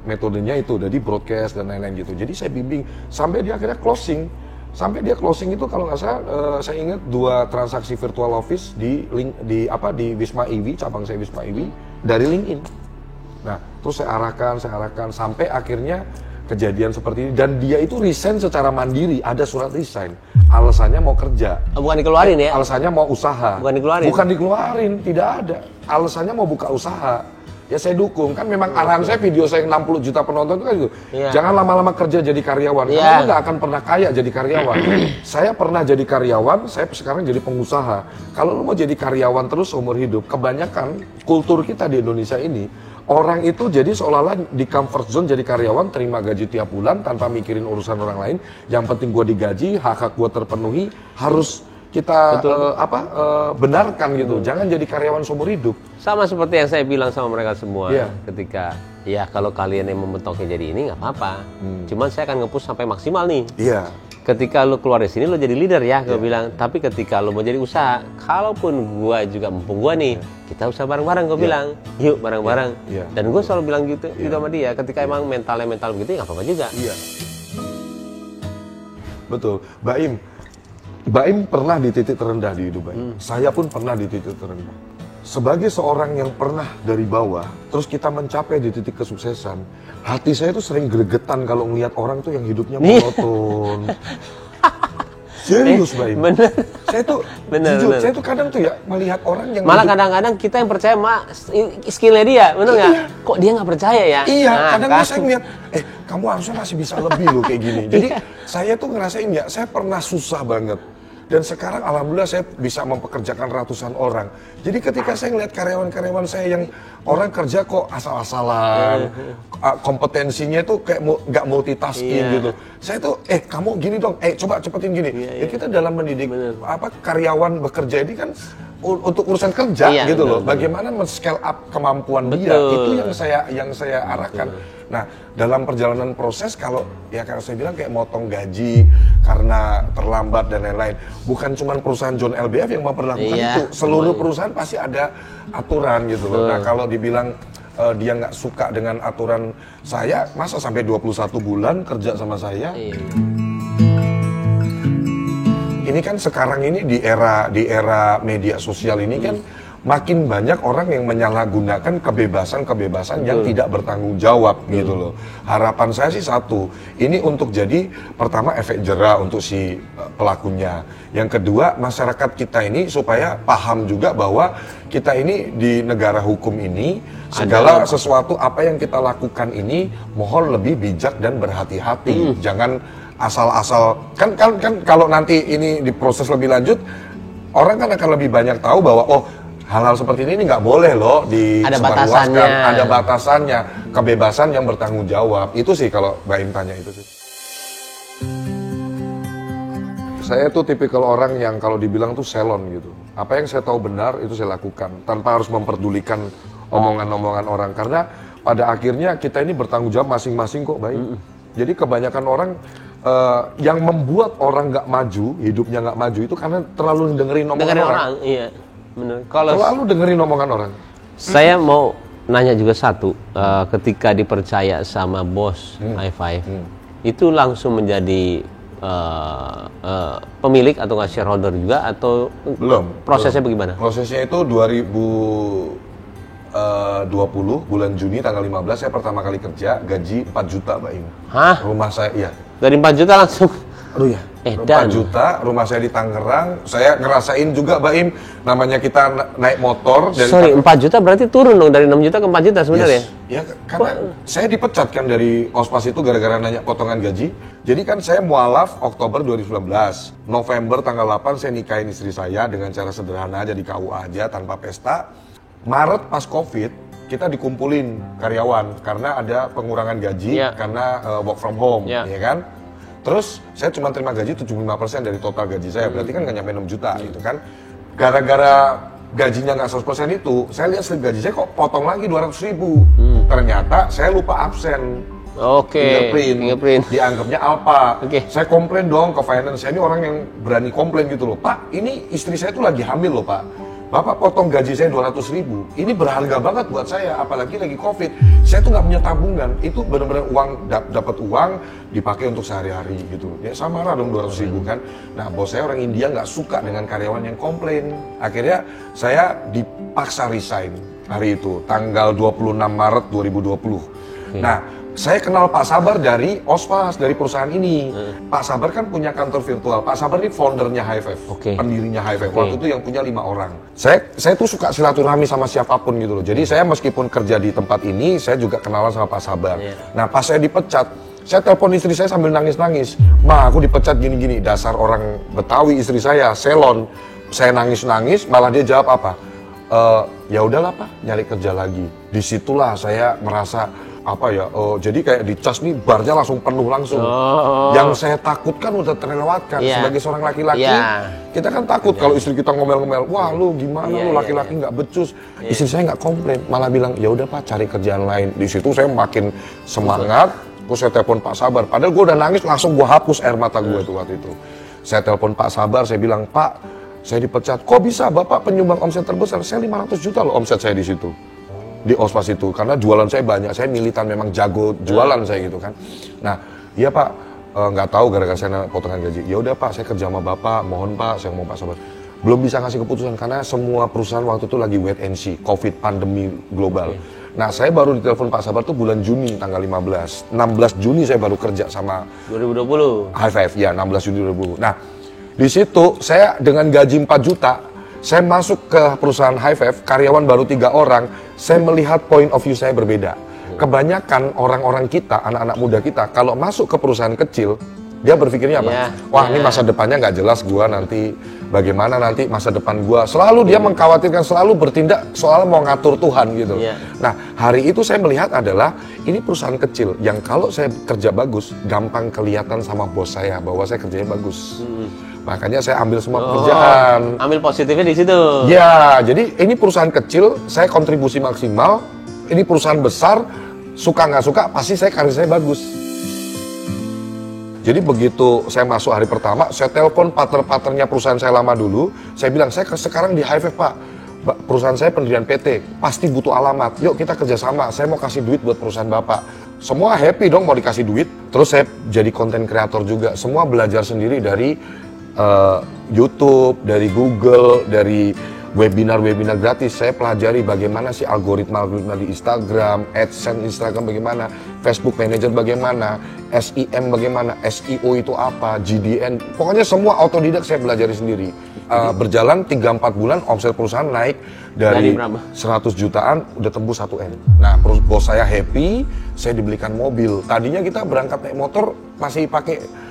metodenya itu dari broadcast dan lain-lain gitu. Jadi saya bimbing sampai dia akhirnya closing. Sampai dia closing itu kalau nggak salah saya ingat 2 transaksi virtual office di Wisma IWI, cabang saya Wisma IWI dari LinkedIn. Nah, terus saya arahkan sampai akhirnya kejadian seperti ini, dan dia itu resign secara mandiri, ada surat resign. Alasannya mau kerja. Bukan dikeluarin ya? Alasannya mau usaha. Bukan dikeluarin? Bukan dikeluarin, tidak ada. Alasannya mau buka usaha. Ya saya dukung, kan memang arahan saya, video saya 60 juta penonton itu kan gitu. Yeah. Jangan lama-lama kerja jadi karyawan, kamu nggak akan pernah kaya jadi karyawan. Saya pernah jadi karyawan, saya sekarang jadi pengusaha. Kalau lu mau jadi karyawan terus seumur hidup, kebanyakan kultur kita di Indonesia ini, orang itu jadi seolah-olah di comfort zone jadi karyawan, terima gaji tiap bulan tanpa mikirin urusan orang lain. Yang penting gue digaji, hak-hak gue terpenuhi, harus kita benarkan gitu. Jangan jadi karyawan seumur hidup. Sama seperti yang saya bilang sama mereka semua ketika kalau kalian yang membentoknya jadi ini nggak apa-apa. Cuman saya akan nge-push sampai maksimal nih. Iya. Ketika lo keluar dari sini lo jadi leader ya, gue bilang. Tapi ketika lo mau jadi usaha, kalaupun gue juga mumpung gue nih, kita usaha bareng-bareng, gue bilang, yuk bareng-bareng. Dan gue selalu bilang gitu sama dia. Ketika emang mental begitu, ya nggak apa-apa juga. Iya. Betul, Mbak Im pernah di titik terendah di hidup Mbak Im. Saya pun pernah di titik terendah. Sebagai seorang yang pernah dari bawah, terus kita mencapai di titik kesuksesan, hati saya tuh sering gregetan kalau ngelihat orang tuh yang hidupnya monoton. Serius, Mbak Im. Bener. Saya tuh jujur, saya tuh kadang tuh ya melihat orang yang malah kadang-kadang kita yang percaya skillnya dia, bener nggak? Kok dia nggak percaya ya? Iya, kadang saya ngeliat, kamu harusnya masih bisa lebih loh kayak gini. Jadi saya tuh ngerasain ya, saya pernah susah banget. Dan sekarang alhamdulillah saya bisa mempekerjakan ratusan orang. Jadi ketika saya ngeliat karyawan-karyawan saya yang orang kerja kok asal-asalan, kompetensinya tuh kayak nggak multitasking gitu. Saya tuh, kamu gini dong, coba cepetin gini. Ya kita dalam mendidik karyawan bekerja ini kan untuk urusan kerja gitu loh. Bagaimana men-scale up kemampuan dia, itu yang saya arahkan. Nah, dalam perjalanan proses kalau saya bilang kayak motong gaji karena terlambat dan lain-lain. Bukan cuma perusahaan John LBF yang memperlakukan itu. Seluruh perusahaan pasti ada aturan gitu loh. Nah, kalau dibilang dia nggak suka dengan aturan saya, masa sampai 21 bulan kerja sama saya? Ini kan sekarang ini di era media sosial ini kan makin banyak orang yang menyalahgunakan kebebasan yang tidak bertanggung jawab gitu loh. Harapan saya sih satu, ini untuk jadi pertama efek jera untuk si pelakunya. Yang kedua, masyarakat kita ini supaya paham juga bahwa kita ini di negara hukum ini segala sesuatu apa yang kita lakukan ini mohon lebih bijak dan berhati-hati. Jangan asal-asal kan kalau nanti ini diproses lebih lanjut, orang kan akan lebih banyak tahu bahwa hal-hal seperti ini nggak boleh loh Ada disebarluaskan. batasannya. Ada batasannya, kebebasan yang bertanggung jawab. Itu sih kalau Mbak Im tanya itu sih. Saya tuh tipikal orang yang kalau dibilang tuh selon gitu. Apa yang saya tahu benar itu saya lakukan tanpa harus memperdulikan omongan-omongan orang, karena pada akhirnya kita ini bertanggung jawab masing-masing kok, baik. Jadi kebanyakan orang yang membuat orang nggak maju, hidupnya nggak maju itu karena terlalu dengerin omongan orang. Iya, benar. Kalau Terlalu dengerin omongan orang. saya mau nanya juga satu, ketika dipercaya sama bos High Five, itu langsung menjadi pemilik atau nggak shareholder juga, atau Belum. prosesnya bagaimana? Prosesnya itu 2020 bulan Juni tanggal 15 saya pertama kali kerja, gaji 4 juta, Mbak Im. Hah? Rumah saya, iya. Dari 4 juta langsung? Aduh ya. 4 Edan. juta, rumah saya di Tangerang. Saya ngerasain juga, Mbak Im, namanya kita naik motor dari Sorry, 4 juta berarti turun dong dari 6 juta ke 4 juta sebenarnya? Ya, karena saya dipecat kan dari Ospas itu gara-gara nanya potongan gaji. Jadi kan saya mualaf Oktober 2019. November tanggal 8 saya nikahin istri saya dengan cara sederhana aja di KUA aja tanpa pesta. Maret pas Covid, kita dikumpulin karyawan karena ada pengurangan gaji karena work from home, ya kan? Terus saya cuma terima gaji 75% dari total gaji saya, berarti kan nggak nyampe 6 juta gitu kan. Gara-gara gajinya nggak 100% itu, saya lihat slip gaji saya kok potong lagi 200 ribu. Ternyata saya lupa absen. Fingerprint. Dianggapnya Alpa. Saya komplain dong ke finance. Saya ini orang yang berani komplain gitu loh. Pak, ini istri saya tuh lagi hamil loh, Pak. Bapak potong gaji saya 200 ribu. Ini berharga banget buat saya, apalagi lagi Covid. Saya tuh nggak punya tabungan. Itu benar-benar uang, dapat uang dipakai untuk sehari-hari gitu. Ya sama lah dong 200 ribu kan. Nah, bos saya orang India nggak suka dengan karyawan yang komplain. Akhirnya saya dipaksa resign hari itu, tanggal 26 Maret 2020. Nah, saya kenal Pak Sabar dari Ospas, dari perusahaan ini. Pak Sabar kan punya kantor virtual. Pak Sabar ini foundernya High Five, pendirinya High Five. Waktu itu yang punya 5 orang. Saya tuh suka silaturahmi sama siapapun gitu loh. Jadi saya meskipun kerja di tempat ini, saya juga kenalan sama Pak Sabar. Nah, pas saya dipecat, saya telepon istri saya sambil nangis-nangis. Ma, aku dipecat gini-gini. Dasar orang Betawi istri saya, selon. Saya nangis-nangis, malah dia jawab apa? Ya udahlah Pak, nyari kerja lagi. Disitulah saya merasa jadi kayak di cas nih barnya langsung penuh langsung. Yang saya takutkan udah terlewatkan. Sebagai seorang laki-laki, kita kan takut kalau istri kita ngomel-ngomel, wah lu gimana lu laki-laki nggak becus. Istri saya nggak komplain, malah bilang ya udah Pak, cari kerjaan lain. Di situ saya makin semangat. Terus saya telepon Pak Sabar, padahal gue udah nangis, langsung gue hapus air mata gue tuh waktu itu. Saya telepon Pak Sabar, saya bilang, Pak, saya dipecat. Kok bisa Bapak penyumbang omset terbesar? Saya 500 juta loh omset saya di situ. Di Ospas itu, karena jualan saya banyak, saya militan, memang jago jualan saya gitu kan. Nah, iya Pak, nggak tahu gara-gara saya potongan gaji. Ya udah Pak, saya kerja sama Bapak, mohon Pak, saya mau Pak Sabar. Belum bisa ngasih keputusan karena semua perusahaan waktu itu lagi wait and see, Covid, pandemi global. Nah, saya baru ditelepon Pak Sabar tuh bulan Juni tanggal 15. 16 Juni saya baru kerja sama 2020. High Five, ya 16 Juni 2020. Nah, di situ saya dengan gaji 4 juta, saya masuk ke perusahaan High Five, karyawan baru 3 orang, saya melihat point of view saya berbeda. Kebanyakan orang-orang kita, anak-anak muda kita, kalau masuk ke perusahaan kecil, dia berpikirnya apa? Wah, ini masa depannya nggak jelas, gua nanti bagaimana nanti masa depan gua. Selalu dia mengkhawatirkan, selalu bertindak soal mau ngatur Tuhan gitu. Nah, hari itu saya melihat adalah ini perusahaan kecil yang kalau saya kerja bagus, gampang kelihatan sama bos saya bahwa saya kerjanya bagus. Makanya saya ambil semua pekerjaan. Ambil positifnya di situ. Ya, jadi ini perusahaan kecil, saya kontribusi maksimal. Ini perusahaan besar, suka nggak suka, pasti karir saya bagus. Jadi begitu saya masuk hari pertama, saya telepon partner-partnernya perusahaan saya lama dulu. Saya bilang, saya sekarang di High Five Pak. Perusahaan saya pendirian PT, pasti butuh alamat. Yuk kita kerjasama, saya mau kasih duit buat perusahaan Bapak. Semua happy dong mau dikasih duit. Terus saya jadi konten kreator juga. Semua belajar sendiri dari YouTube, dari Google, dari webinar-webinar gratis. Saya pelajari bagaimana sih algoritma di Instagram, AdSense Instagram bagaimana, Facebook Manager bagaimana, SEM bagaimana, SEO itu apa, GDN. Pokoknya semua autodidak saya pelajari sendiri. Berjalan 3-4 bulan omset perusahaan naik dari 100 jutaan udah tembus 1M. Nah, bos saya happy, saya dibelikan mobil. Tadinya kita berangkat naik motor masih pakai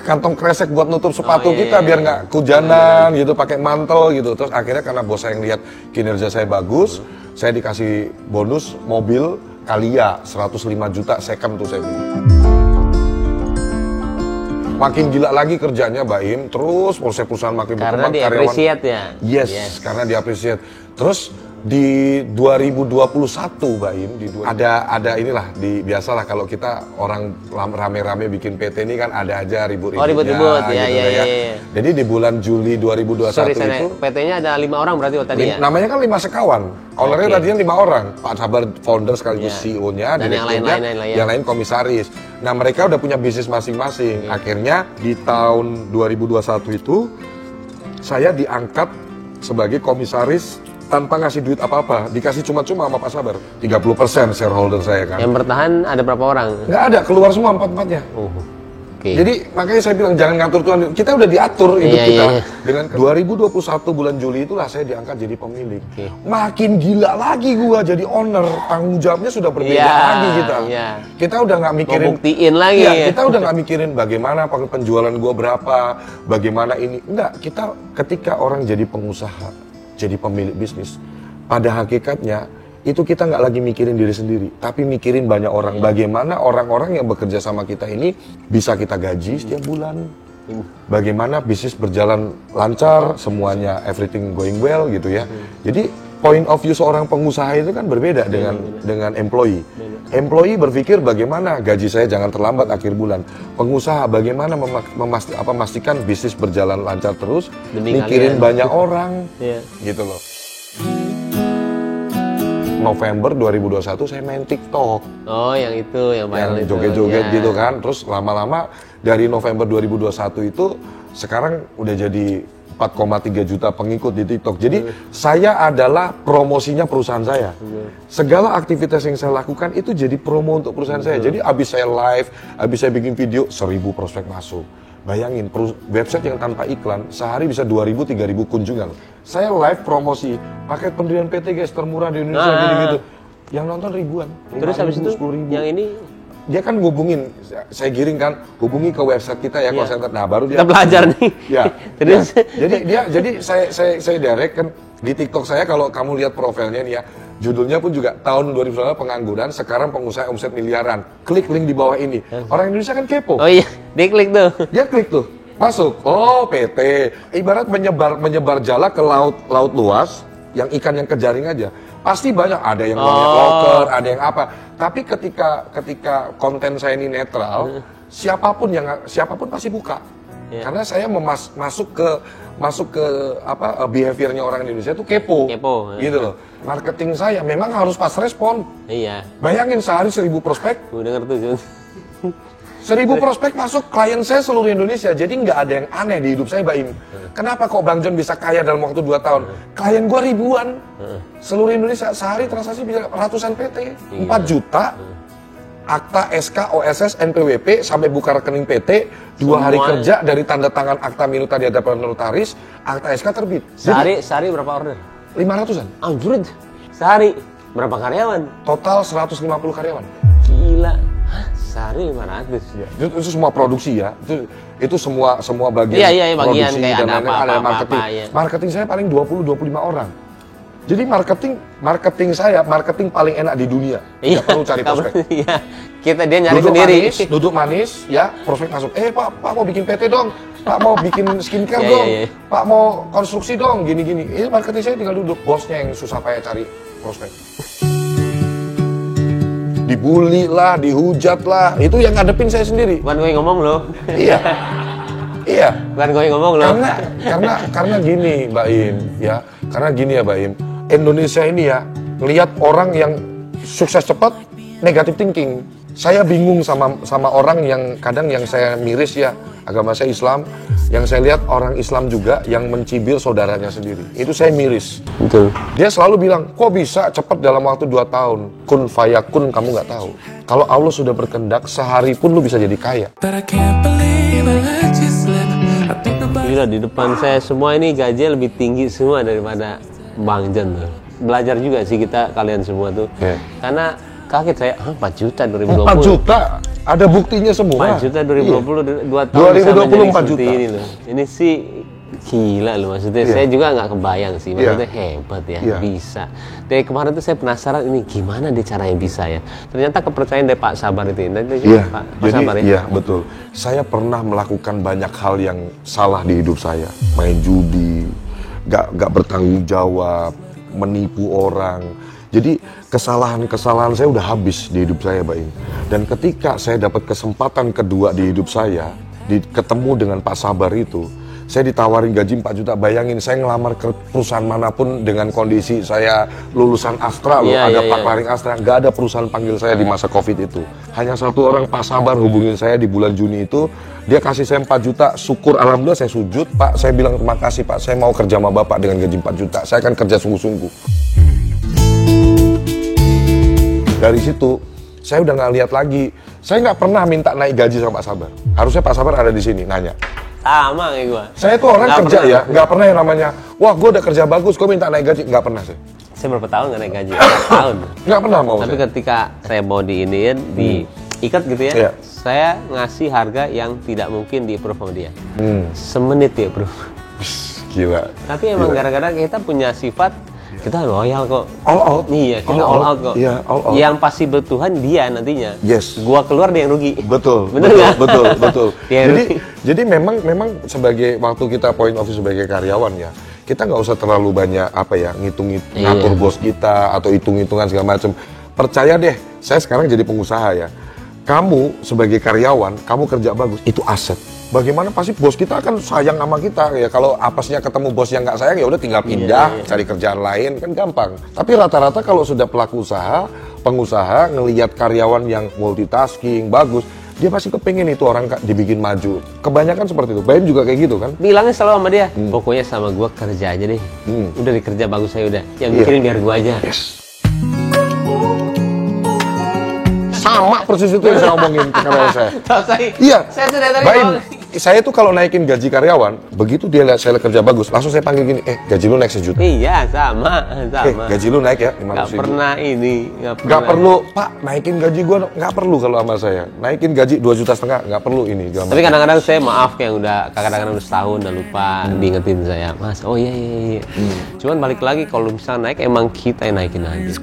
kantong kresek buat nutup sepatu kita biar nggak kehujanan gitu, pakai mantel gitu. Terus akhirnya karena bos saya ngeliat kinerja saya bagus, saya dikasih bonus mobil Kalia 105 juta second tuh saya beli. Makin gila lagi kerjanya Baim, terus perusahaan makin berkembang, karena di-appreciate ya. Yes, karena di-appreciate. Terus di 2021 Baim, ada inilah, biasalah kalau kita orang rame-rame bikin PT ini kan ada aja ribut-ributnya. Oh, ribut-ribut, ya, gitu ya. Jadi di bulan Juli 2021 itu PT-nya ada 5 orang berarti tadi ya? Namanya kan 5 sekawan. Ownernya tadinya 5 orang. Pak Sabar founder sekaligus CEO-nya, dan direkturnya, yang lain komisaris. Nah, mereka udah punya bisnis masing-masing. Akhirnya di tahun 2021 itu saya diangkat sebagai komisaris tanpa ngasih duit apa-apa, dikasih cuma-cuma sama Pak Sabar. 30% shareholder saya kan. Yang bertahan ada berapa orang? Nggak ada, keluar semua 4-4-nya. Jadi makanya saya bilang jangan ngatur Tuhan, kita udah diatur hidup kita. Dengan 2021 bulan Juli itulah saya diangkat jadi pemilik. Makin gila lagi gua jadi owner, tanggung jawabnya sudah berbeda lagi kita. Kita udah nggak mikirin, mau buktiin lagi. Kita udah nggak mikirin bagaimana penjualan gua berapa, bagaimana ini. Enggak, kita ketika orang jadi pengusaha, jadi pemilik bisnis, pada hakikatnya itu kita nggak lagi mikirin diri sendiri, tapi mikirin banyak orang. Bagaimana orang-orang yang bekerja sama kita ini bisa kita gaji setiap bulan, bagaimana bisnis berjalan lancar, semuanya everything going well gitu ya. Jadi point of view seorang pengusaha itu kan berbeda dengan employee. Employee berpikir bagaimana gaji saya jangan terlambat akhir bulan. Pengusaha bagaimana memastikan bisnis berjalan lancar terus, mikirin banyak orang, gitu loh. November 2021 saya main TikTok. Oh, yang itu, yang viral itu. Joget-joget gitu kan. Terus lama-lama dari November 2021 itu sekarang udah jadi 4,3 juta pengikut di TikTok. Jadi saya adalah promosinya perusahaan saya. Segala aktivitas yang saya lakukan itu jadi promo untuk perusahaan saya. Jadi abis saya live, abis saya bikin video, 1000 prospek masuk. Bayangin, website yang tanpa iklan, sehari bisa 2.000-3.000 kunjungan. Saya live promosi, paket pendirian PT guys, termurah di Indonesia, gitu-gitu. Yang nonton ribuan. Terus habis itu, yang ini? Dia kan hubungin, saya giring kan, hubungi ke website kita ya, call center. Nah, baru dia... Kita belajar nih. Ya, terus? Jadi saya direct kan, di TikTok saya kalau kamu lihat profilnya nih ya, judulnya pun juga tahun 2019 pengangguran, sekarang pengusaha omset miliaran. Klik link di bawah ini. Orang Indonesia kan kepo. Oh iya, dia klik tuh. Dia klik tuh, masuk. Oh, PT. Ibarat menyebar jala ke laut luas, yang ikan yang kejaring aja. Pasti banyak, ada yang loker, ada yang apa. Tapi ketika konten saya ini netral, siapapun pasti buka. Karena saya masuk ke behaviornya orang Indonesia itu kepo gitu loh. Marketing saya memang harus pas respon. Iya. Bayangin sehari 1000 prospek. Gue denger tuh, Jun. 1000 prospek masuk, klien saya seluruh Indonesia. Jadi nggak ada yang aneh di hidup saya, Baim. Kenapa kok Bang John bisa kaya dalam waktu 2 tahun? Klien gua ribuan. Seluruh Indonesia, sehari transaksi bisa ratusan PT. 4 juta. Akta, SK, OSS, NPWP, sampai buka rekening PT, 2 hari kerja dari tanda tangan akta minuta di hadapan notaris, akta SK terbit. Sehari berapa order? 500-an. Anjir, sehari berapa karyawan? Total 150 karyawan. Gila, sehari 500 ya? Itu semua produksi ya, itu semua bagian bagian produksi kayak dan ada lain-lain, marketing. Marketing saya paling 20-25 orang. Jadi marketing paling enak di dunia. Tidak perlu cari prospek. Iya. Dia nyari sendiri. Duduk manis, ya, prospek masuk. Pak mau bikin PT dong. Pak mau bikin skincare dong. Pak mau konstruksi dong, gini-gini. Ini marketing saya tinggal duduk. Bosnya yang susah payah cari prospek. Dibully lah, dihujat lah. Itu yang ngadepin saya sendiri. Bukan gue yang ngomong loh. Iya. Bukan gue yang ngomong loh. Karena gini, Mbak Im, ya. Karena gini ya, Mbak Im. Indonesia ini ya, ngelihat orang yang sukses cepat, negative thinking. Saya bingung sama orang yang kadang yang saya miris ya, agama saya Islam, yang saya lihat orang Islam juga yang mencibir saudaranya sendiri. Itu saya miris. Betul. Dia selalu bilang, kok bisa cepat dalam waktu 2 tahun? Kun fayakun, kamu nggak tahu. Kalau Allah sudah berkehendak, sehari pun lu bisa jadi kaya. Gila, di depan saya semua ini gajinya lebih tinggi semua daripada Bang John tuh. Belajar juga sih kalian semua tuh. Karena kaget saya, 4 juta 2020. 4 juta, ada buktinya semua. 4 juta 2020, 2 tahun 2020 4 juta. ini loh. Ini sih gila loh maksudnya. Saya juga nggak kebayang sih, maksudnya hebat ya, bisa. Dari kemarin tuh saya penasaran ini gimana dia caranya bisa ya. Ternyata kepercayaan dari Pak Sabar itu. Pak Sabar ya. Iya, betul. Saya pernah melakukan banyak hal yang salah di hidup saya. Main judi, nggak bertanggung jawab, menipu orang. Jadi kesalahan-kesalahan saya udah habis di hidup saya, Pak In. Dan ketika saya dapat kesempatan kedua di hidup saya, ketemu dengan Pak Sabar itu, saya ditawarin gaji 4 juta. Bayangin, saya ngelamar ke perusahaan manapun dengan kondisi saya lulusan Astra loh, ada Pak Klaring Astra. Nggak ada perusahaan panggil saya di masa Covid itu. Hanya satu orang, Pak Sabar, hubungin saya di bulan Juni itu. Dia kasih saya 4 juta, syukur, alhamdulillah saya sujud. Pak, saya bilang terima kasih Pak, saya mau kerja sama Bapak dengan gaji 4 juta. Saya akan kerja sungguh-sungguh. Dari situ, saya udah nggak lihat lagi. Saya nggak pernah minta naik gaji sama Pak Sabar. Harusnya Pak Sabar ada di sini, nanya. Sama kayak gue. Saya tuh orang nggak kerja pernah, ya, nggak pernah yang namanya, wah gue udah kerja bagus, gue minta naik gaji. Nggak pernah sih. Saya berapa tahun nggak naik gaji? 4 tahun. Nggak pernah mau. Tapi ketika saya mau diiniin, diikat gitu ya, saya ngasih harga yang tidak mungkin di-approve sama dia. Semenit dia approve. Gila. Tapi emang gara-gara kita punya sifat, kita loyal kok. All out. Iya, kita all out kok. Iya, all out. Yang pasti bertuhan dia nantinya. Yes. Gua keluar dia yang rugi. Betul. Bener nggak? Betul. Dia Jadi memang sebagai waktu kita point of view sebagai karyawan ya, kita nggak usah terlalu banyak ngatur bos kita atau hitung-hitungan segala macam. Percaya deh, saya sekarang jadi pengusaha ya. Kamu sebagai karyawan, kamu kerja bagus, itu aset. Bagaimana pasti bos kita akan sayang sama kita ya. Kalau apesnya ketemu bos yang nggak sayang ya udah tinggal pindah, cari kerjaan lain kan gampang. Tapi rata-rata kalau sudah pelaku usaha, pengusaha ngelihat karyawan yang multitasking bagus, dia pasti kepengen itu orang dibikin maju. Kebanyakan seperti itu. Baim juga kayak gitu kan? Bilangnya selalu sama dia, pokoknya sama gua kerja aja deh. Udah dikerja bagus saya udah. Yang mikirin biar gua aja. Yes. Sama persis itu yang saya omongin ke karyawan saya. Iya. Saya sudah tadi Baim, saya tuh kalau naikin gaji karyawan, begitu dia lihat saya kerja bagus, langsung saya panggil gini, gaji lu naik 1 juta. Iya, sama. Gaji lu naik ya 500 ribu. Nggak pernah ini. Nggak perlu, Pak, naikin gaji gua, nggak perlu kalau sama saya. Naikin gaji 2,5 juta, nggak perlu ini. Tapi kadang-kadang saya maaf yang udah, kadang-kadang udah setahun, udah lupa, diingetin saya. Mas, oh iya. Cuman balik lagi, kalau misalnya naik, emang kita yang naikin aja.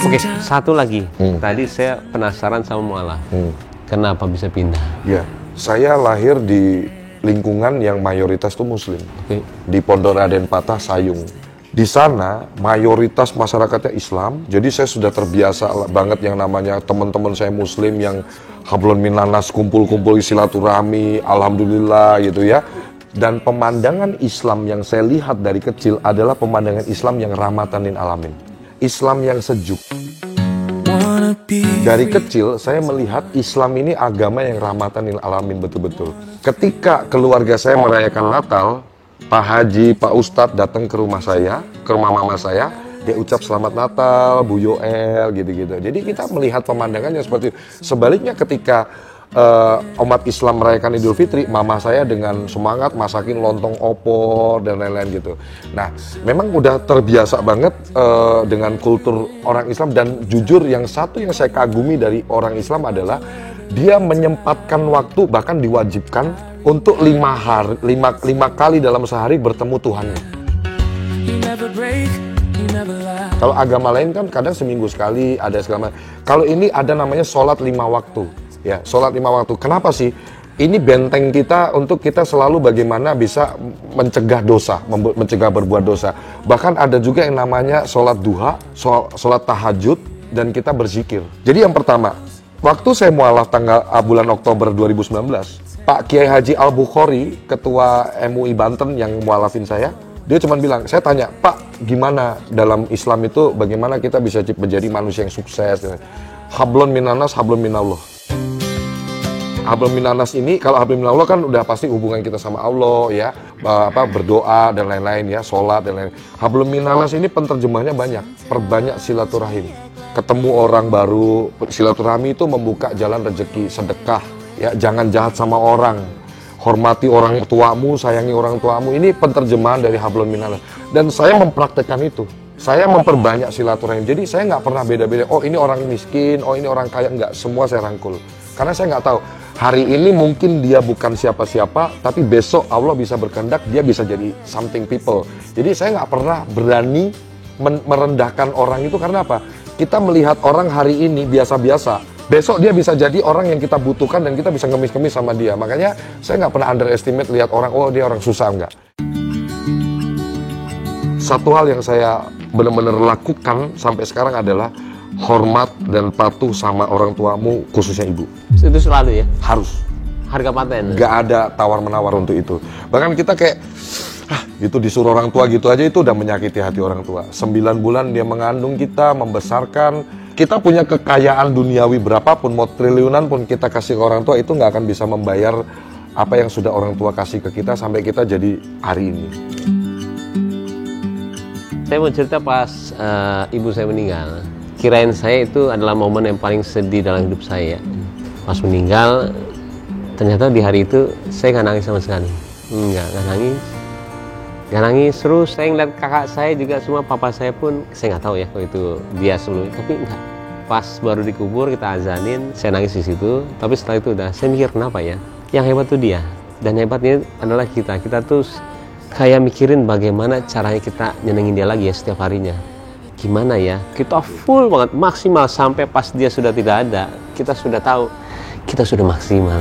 Oke, satu lagi. Tadi saya penasaran sama mualaf. Kenapa bisa pindah? Ya, saya lahir di lingkungan yang mayoritas tuh Muslim. Di Pondok Raden Patah, Sayung. Di sana mayoritas masyarakatnya Islam. Jadi saya sudah terbiasa banget yang namanya teman-teman saya Muslim yang hablon minanas, kumpul-kumpul silaturahmi, alhamdulillah gitu ya. Dan pemandangan Islam yang saya lihat dari kecil adalah pemandangan Islam yang rahmatan lil alamin. Islam yang sejuk. Dari kecil saya melihat Islam ini agama yang rahmatan lil alamin betul-betul. Ketika keluarga saya merayakan Natal, Pak Haji, Pak Ustadz datang ke rumah saya, ke rumah mama saya, dia ucap selamat Natal, Bu Yoel, gitu-gitu. Jadi kita melihat pemandangannya seperti itu. Sebaliknya ketika umat Islam merayakan Idul Fitri, mama saya dengan semangat masakin lontong opor dan lain-lain gitu. Nah, memang udah terbiasa banget dengan kultur orang Islam, dan jujur yang satu yang saya kagumi dari orang Islam adalah dia menyempatkan waktu, bahkan diwajibkan untuk 5 kali dalam sehari bertemu Tuhannya. Kalau agama lain kan kadang seminggu sekali ada segala macam. Kalau ini ada namanya sholat 5 waktu. Ya, sholat 5 waktu. Kenapa sih? Ini benteng kita untuk kita selalu bagaimana bisa mencegah dosa, mencegah berbuat dosa. Bahkan ada juga yang namanya sholat duha, sholat tahajud, dan kita berzikir. Jadi yang pertama, waktu saya mualaf bulan Oktober 2019, Pak Kiai Haji Al-Bukhari, ketua MUI Banten yang mualafin saya, dia cuma bilang, saya tanya, Pak, gimana dalam Islam itu, bagaimana kita bisa menjadi manusia yang sukses? Hablon minanas, hablon minallah. Hablum minanas ini, kalau hablum minallah kan udah pasti hubungan kita sama Allah ya, berdoa dan lain-lain ya, sholat dan lain-lain. Hablum minanas ini penterjemahnya banyak, perbanyak silaturahim. Ketemu orang baru, silaturahmi itu membuka jalan rezeki, sedekah ya, jangan jahat sama orang, hormati orang tuamu, sayangi orang tuamu. Ini penterjemahan dari hablum minanas. Dan saya mempraktekkan itu. Saya memperbanyak silaturahim. Jadi saya nggak pernah beda-beda. Oh ini orang miskin, oh ini orang kaya, nggak. Semua saya rangkul. Karena saya nggak tahu. Hari ini mungkin dia bukan siapa-siapa, tapi besok Allah bisa berkehendak, dia bisa jadi something people. Jadi saya nggak pernah berani merendahkan orang itu karena apa? Kita melihat orang hari ini biasa-biasa, besok dia bisa jadi orang yang kita butuhkan dan kita bisa ngemis-ngemis sama dia. Makanya saya nggak pernah underestimate lihat orang, oh dia orang susah, enggak. Satu hal yang saya benar-benar lakukan sampai sekarang adalah hormat dan patuh sama orang tuamu, khususnya ibu. Itu selalu ya? Harus. Harga paten? Nggak ada tawar-menawar untuk itu. Bahkan kita kayak, gitu disuruh orang tua gitu aja itu udah menyakiti hati orang tua. 9 bulan dia mengandung kita, membesarkan. Kita punya kekayaan duniawi berapapun, mau triliunan pun kita kasih ke orang tua, itu nggak akan bisa membayar apa yang sudah orang tua kasih ke kita sampai kita jadi hari ini. Saya mau cerita pas ibu saya meninggal. Kirain saya itu adalah momen yang paling sedih dalam hidup saya. Pas meninggal, ternyata di hari itu saya nggak nangis sama sekali. Nggak nangis. Nggak nangis, terus saya ngeliat kakak saya juga semua, papa saya pun, saya nggak tahu ya kalau itu dia sebelumnya, tapi enggak. Pas baru dikubur, kita azanin, saya nangis di situ. Tapi setelah itu udah, saya mikir kenapa ya? Yang hebat tuh dia, dan hebatnya adalah kita. Kita tuh kayak mikirin bagaimana caranya kita nyenengin dia lagi ya setiap harinya. Gimana ya, kita full banget, maksimal sampai pas dia sudah tidak ada, kita sudah tahu, kita sudah maksimal.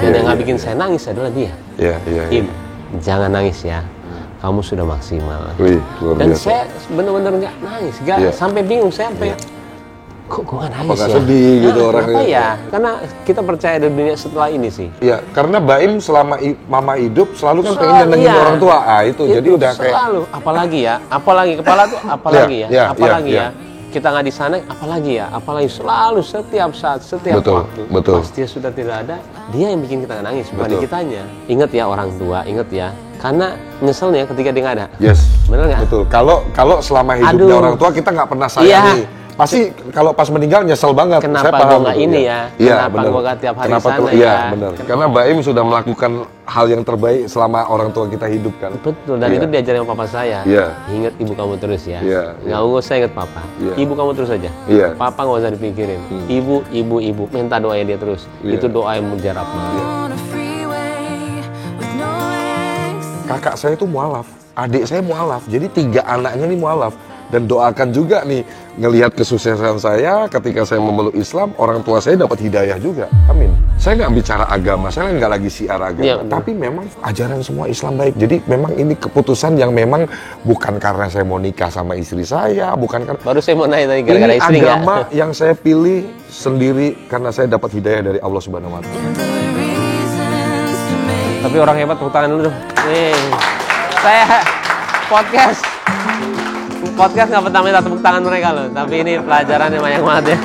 Dan yang nggak bikin saya nangis adalah dia. Iya. Im, jangan nangis ya, kamu sudah maksimal. Wih, luar Dan biasa. saya benar-benar nggak nangis, sampai bingung, saya sampai kok gue nggak nangis Apakah ya? sedih gitu orangnya? Kenapa ya? Karena kita percaya di dunia setelah ini sih. Iya, karena Baim selama mama hidup selalu kan pengen nyenengin orang tua. Itu jadi udah kayak selalu, apalagi ya, apalagi kepala tuh, apalagi apalagi ya. Kita nggak di sana, apalagi ya, apalagi selalu setiap saat, setiap waktu. Betul. Pas dia sudah tidak ada, dia yang bikin kita nggak nangis, bukan kitanya. Ingat ya orang tua, ingat ya. Karena nyeselnya ketika dia nggak ada. Yes. Bener nggak? Betul. Kalau selama hidupnya orang tua kita nggak pernah sayangi. Pasti kalau pas meninggal nyesel banget. Kenapa saya paham gua nggak ini ya? Iya, Kenapa gua nggak tiap hari Kenapa sana Iya, ya? benar. Karena Baim sudah melakukan hal yang terbaik selama orang tua kita hidup kan. Betul, dan itu diajarin sama papa saya. Ingat ibu kamu terus ya. Nggak usah ingat papa. Ibu kamu terus aja. Papa nggak usah dipikirin. Ibu, minta doanya dia terus. Itu doa yang mujarab. Kakak saya itu mualaf, adik saya mualaf. Jadi 3 anaknya ini mualaf. Dan doakan juga nih, ngelihat kesuksesan saya ketika saya memeluk Islam, orang tua saya dapat hidayah juga. Amin. Saya nggak bicara agama, saya nggak lagi siar agama. Tapi memang ajaran semua Islam baik. Jadi memang ini keputusan yang memang bukan karena saya mau nikah sama istri saya, bukan karena... Baru saya mau nanya tadi, gara-gara istri nggak? Ini agama yang saya pilih sendiri karena saya dapat hidayah dari Allah Subhanahu Wa Taala. Tapi orang hebat, tepuk tangan dulu dong. Saya podcast nggak pernah minta tepuk tangan mereka loh, tapi ini pelajaran yang banyak banget ya.